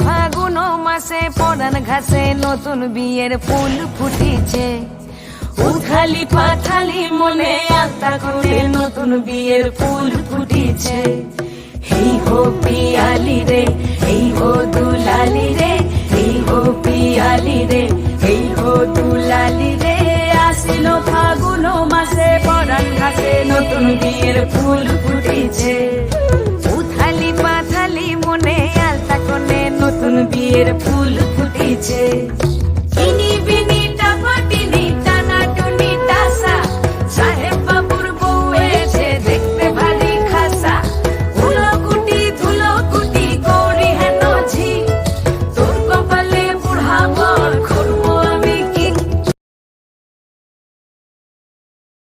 ফাগুন মাসে পরান ঘাসে নতুন বিয়ের ফুল ফুটিছে। উথালি পাথালি মনে আলতা করে নতুন বিয়ের ফুল ফুটিছে। এই হো পিয়ালি রে, এই হো দুলালি রে, এই হো পিয়ালি রে, এই হো দুলালি রে। আসিল ফাগুন মাসে পরান ঘাসে নতুন বিয়ের ফুল ফুটিছে। উথালি পাথালি মনে আলতা করে নতুন বিয়ের ফুল ফুটিছে।